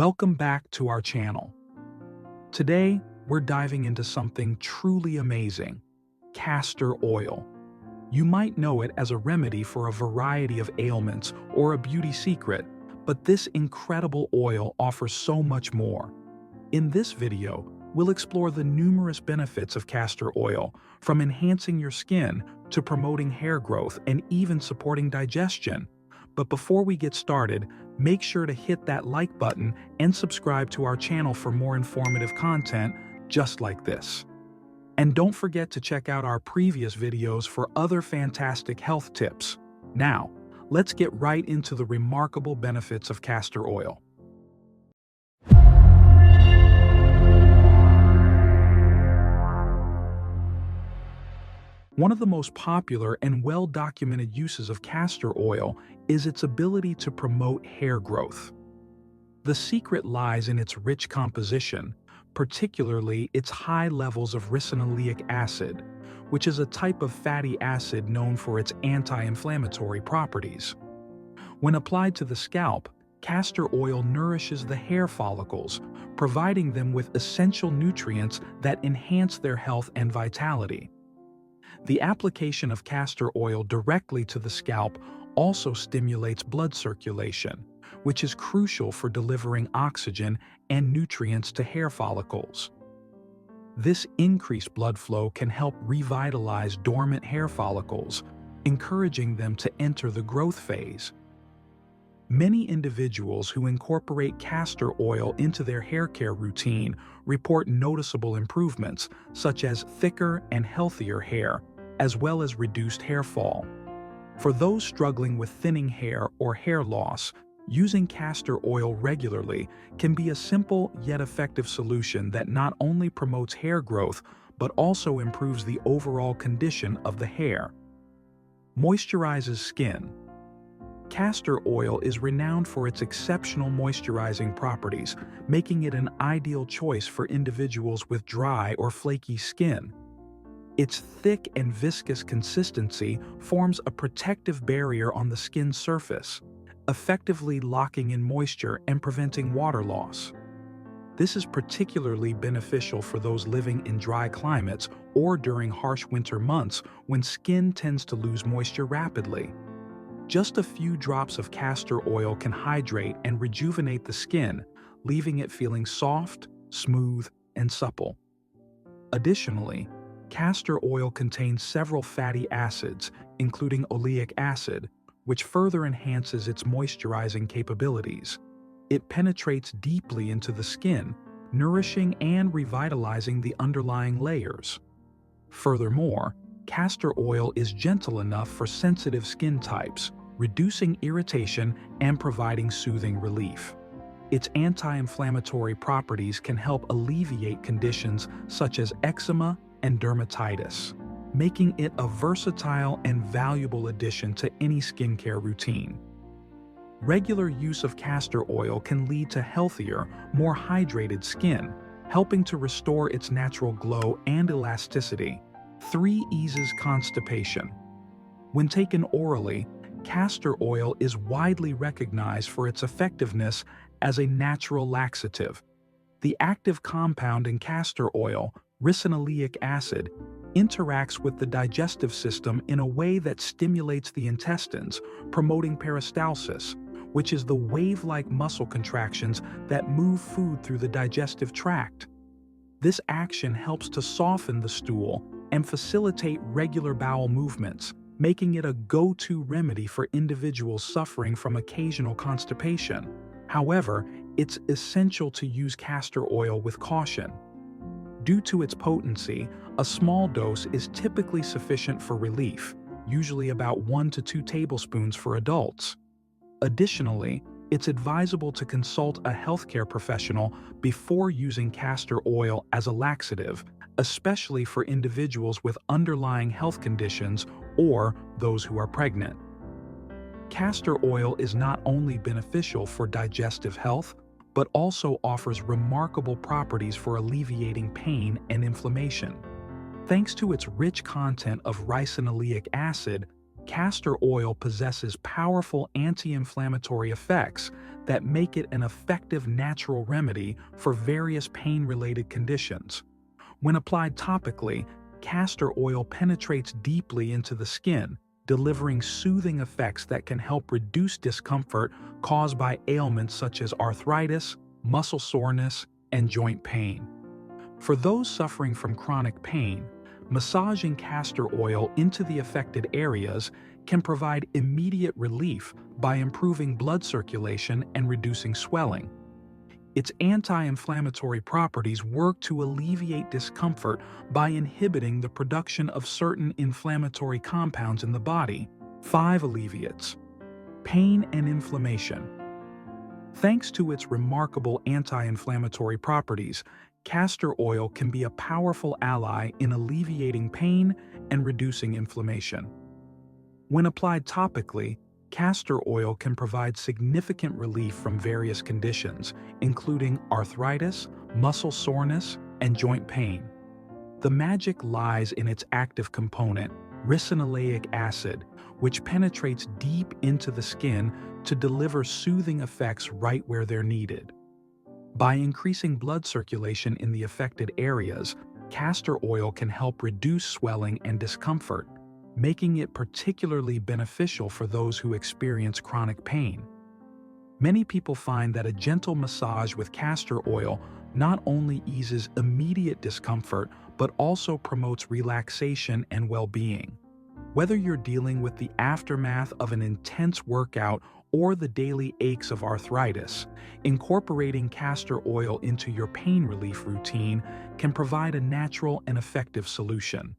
Welcome back to our channel. Today, we're diving into something truly amazing: castor oil. You might know it as a remedy for a variety of ailments or a beauty secret, but this incredible oil offers so much more. In this video, we'll explore the numerous benefits of castor oil, from enhancing your skin to promoting hair growth and even supporting digestion. But before we get started, make sure to hit that like button and subscribe to our channel for more informative content just like this. And don't forget to check out our previous videos for other fantastic health tips. Now, let's get right into the remarkable benefits of castor oil. One of the most popular and well-documented uses of castor oil is its ability to promote hair growth. The secret lies in its rich composition, particularly its high levels of ricinoleic acid, which is a type of fatty acid known for its anti-inflammatory properties. When applied to the scalp, castor oil nourishes the hair follicles, providing them with essential nutrients that enhance their health and vitality. The application of castor oil directly to the scalp also stimulates blood circulation, which is crucial for delivering oxygen and nutrients to hair follicles. This increased blood flow can help revitalize dormant hair follicles, encouraging them to enter the growth phase. Many individuals who incorporate castor oil into their hair care routine report noticeable improvements, such as thicker and healthier hair, as well as reduced hair fall. For those struggling with thinning hair or hair loss, using castor oil regularly can be a simple yet effective solution that not only promotes hair growth but also improves the overall condition of the hair. Moisturizes skin. Castor oil is renowned for its exceptional moisturizing properties, making it an ideal choice for individuals with dry or flaky skin. Its thick and viscous consistency forms a protective barrier on the skin's surface, effectively locking in moisture and preventing water loss. This is particularly beneficial for those living in dry climates or during harsh winter months when skin tends to lose moisture rapidly. Just a few drops of castor oil can hydrate and rejuvenate the skin, leaving it feeling soft, smooth, and supple. Additionally, castor oil contains several fatty acids, including oleic acid, which further enhances its moisturizing capabilities. It penetrates deeply into the skin, nourishing and revitalizing the underlying layers. Furthermore, castor oil is gentle enough for sensitive skin types, reducing irritation and providing soothing relief. Its anti-inflammatory properties can help alleviate conditions such as eczema and dermatitis, making it a versatile and valuable addition to any skincare routine. Regular use of castor oil can lead to healthier, more hydrated skin, helping to restore its natural glow and elasticity. 3. Eases constipation. When taken orally, castor oil is widely recognized for its effectiveness as a natural laxative. The active compound in castor oil, ricinoleic acid, interacts with the digestive system in a way that stimulates the intestines, promoting peristalsis, which is the wave-like muscle contractions that move food through the digestive tract. This action helps to soften the stool and facilitate regular bowel movements, making it a go-to remedy for individuals suffering from occasional constipation. However, it's essential to use castor oil with caution. Due to its potency, a small dose is typically sufficient for relief, usually about 1 to 2 tablespoons for adults. Additionally, it's advisable to consult a healthcare professional before using castor oil as a laxative, especially for individuals with underlying health conditions or those who are pregnant. Castor oil is not only beneficial for digestive health, but also offers remarkable properties for alleviating pain and inflammation. Thanks to its rich content of ricinoleic acid, castor oil possesses powerful anti-inflammatory effects that make it an effective natural remedy for various pain-related conditions. When applied topically, castor oil penetrates deeply into the skin, delivering soothing effects that can help reduce discomfort caused by ailments such as arthritis, muscle soreness, and joint pain. For those suffering from chronic pain, massaging castor oil into the affected areas can provide immediate relief by improving blood circulation and reducing swelling. Its anti-inflammatory properties work to alleviate discomfort by inhibiting the production of certain inflammatory compounds in the body. 5 alleviates pain and inflammation. Thanks to its remarkable anti-inflammatory properties, castor oil can be a powerful ally in alleviating pain and reducing inflammation. When applied topically, castor oil can provide significant relief from various conditions, including arthritis, muscle soreness, and joint pain. The magic lies in its active component, ricinoleic acid, which penetrates deep into the skin to deliver soothing effects right where they're needed. By increasing blood circulation in the affected areas, castor oil can help reduce swelling and discomfort, making it particularly beneficial for those who experience chronic pain. Many people find that a gentle massage with castor oil not only eases immediate discomfort, but also promotes relaxation and well-being. Whether you're dealing with the aftermath of an intense workout or the daily aches of arthritis, incorporating castor oil into your pain relief routine can provide a natural and effective solution.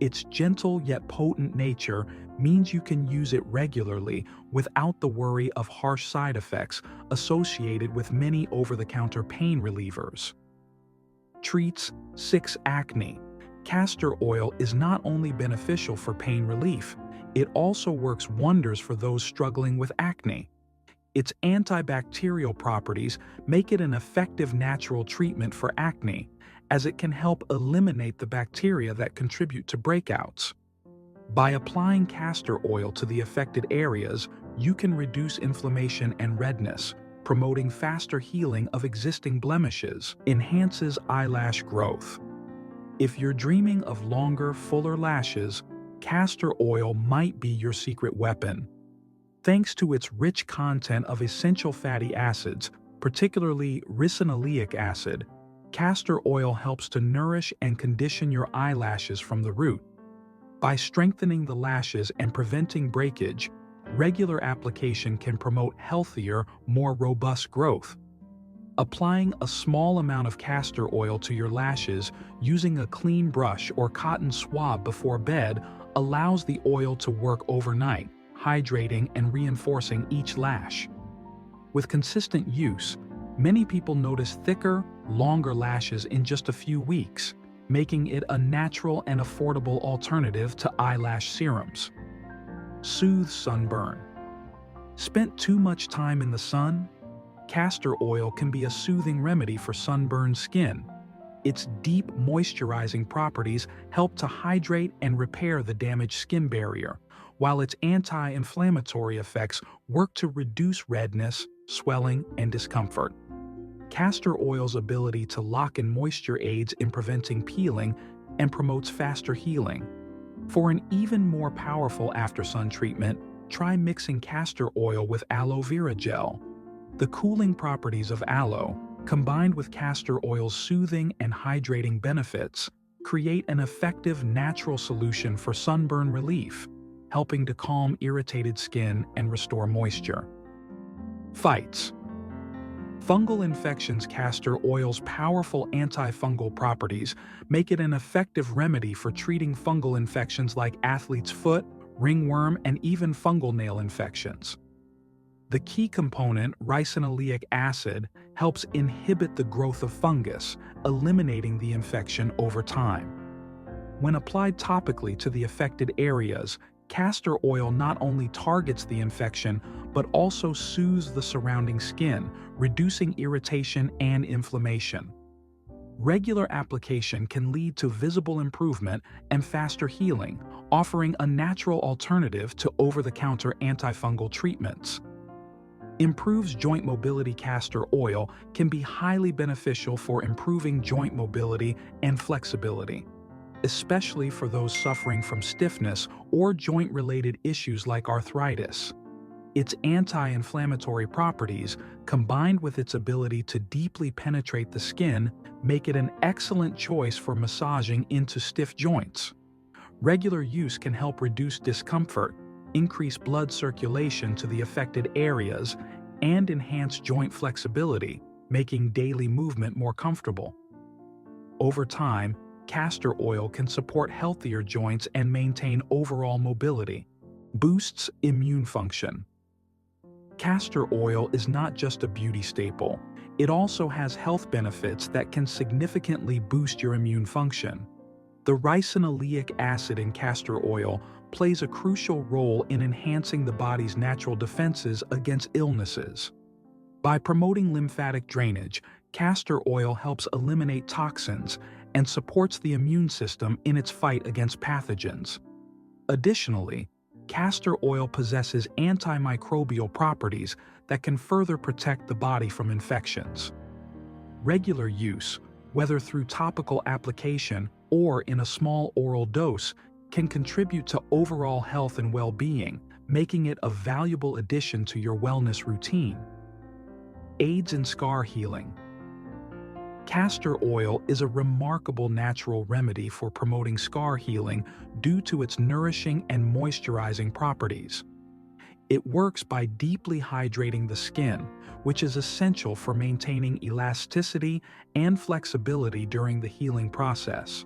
Its gentle yet potent nature means you can use it regularly without the worry of harsh side effects associated with many over-the-counter pain relievers. Treats 6 acne. Castor oil is not only beneficial for pain relief, it also works wonders for those struggling with acne. Its antibacterial properties make it an effective natural treatment for acne, as it can help eliminate the bacteria that contribute to breakouts. By applying castor oil to the affected areas, you can reduce inflammation and redness, promoting faster healing of existing blemishes, enhances eyelash growth. If you're dreaming of longer, fuller lashes, castor oil might be your secret weapon. Thanks to its rich content of essential fatty acids, particularly ricinoleic acid, castor oil helps to nourish and condition your eyelashes from the root. By strengthening the lashes and preventing breakage, regular application can promote healthier, more robust growth. Applying a small amount of castor oil to your lashes using a clean brush or cotton swab before bed allows the oil to work overnight, hydrating and reinforcing each lash. With consistent use, many people notice thicker, longer lashes in just a few weeks, making it a natural and affordable alternative to eyelash serums. Soothe sunburn. Spent too much time in the sun? Castor oil can be a soothing remedy for sunburned skin. Its deep moisturizing properties help to hydrate and repair the damaged skin barrier, while its anti-inflammatory effects work to reduce redness, swelling, and discomfort. Castor oil's ability to lock in moisture aids in preventing peeling and promotes faster healing. For an even more powerful after-sun treatment, try mixing castor oil with aloe vera gel. The cooling properties of aloe, combined with castor oil's soothing and hydrating benefits, create an effective natural solution for sunburn relief, helping to calm irritated skin and restore moisture. Fights. Fungal infections. Castor oil's powerful antifungal properties make it an effective remedy for treating fungal infections like athlete's foot, ringworm, and even fungal nail infections. The key component, ricinoleic acid, helps inhibit the growth of fungus, eliminating the infection over time. When applied topically to the affected areas, castor oil not only targets the infection, but also soothes the surrounding skin, reducing irritation and inflammation. Regular application can lead to visible improvement and faster healing, offering a natural alternative to over-the-counter antifungal treatments. Improves joint mobility. Castor oil can be highly beneficial for improving joint mobility and flexibility, especially for those suffering from stiffness or joint-related issues like arthritis. Its anti-inflammatory properties, combined with its ability to deeply penetrate the skin, make it an excellent choice for massaging into stiff joints. Regular use can help reduce discomfort, increase blood circulation to the affected areas, and enhance joint flexibility, making daily movement more comfortable. Over time, castor oil can support healthier joints and maintain overall mobility. Boosts immune function. Castor oil is not just a beauty staple, it also has health benefits that can significantly boost your immune function. The ricinoleic acid in castor oil plays a crucial role in enhancing the body's natural defenses against illnesses. By promoting lymphatic drainage, castor oil helps eliminate toxins and supports the immune system in its fight against pathogens. Additionally, castor oil possesses antimicrobial properties that can further protect the body from infections. Regular use, whether through topical application or in a small oral dose, can contribute to overall health and well-being, making it a valuable addition to your wellness routine. Aids in scar healing. Castor oil is a remarkable natural remedy for promoting scar healing due to its nourishing and moisturizing properties. It works by deeply hydrating the skin, which is essential for maintaining elasticity and flexibility during the healing process.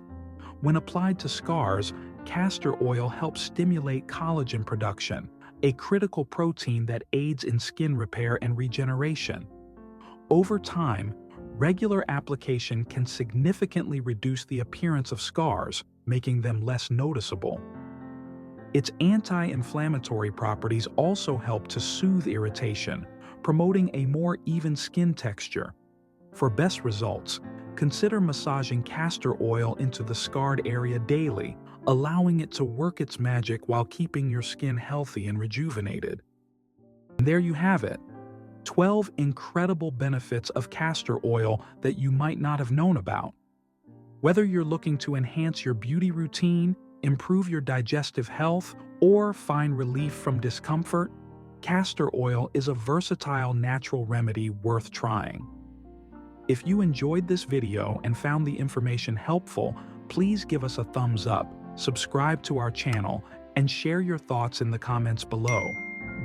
When applied to scars, castor oil helps stimulate collagen production, a critical protein that aids in skin repair and regeneration. Over time, regular application can significantly reduce the appearance of scars, making them less noticeable. Its anti-inflammatory properties also help to soothe irritation, promoting a more even skin texture. For best results, consider massaging castor oil into the scarred area daily, allowing it to work its magic while keeping your skin healthy and rejuvenated. And there you have it. 12 incredible benefits of castor oil that you might not have known about. Whether you're looking to enhance your beauty routine, improve your digestive health, or find relief from discomfort, castor oil is a versatile natural remedy worth trying. If you enjoyed this video and found the information helpful, please give us a thumbs up, subscribe to our channel, and share your thoughts in the comments below.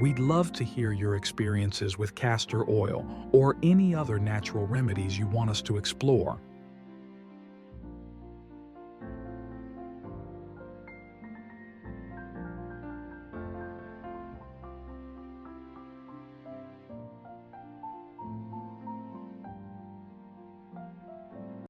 We'd love to hear your experiences with castor oil or any other natural remedies you want us to explore.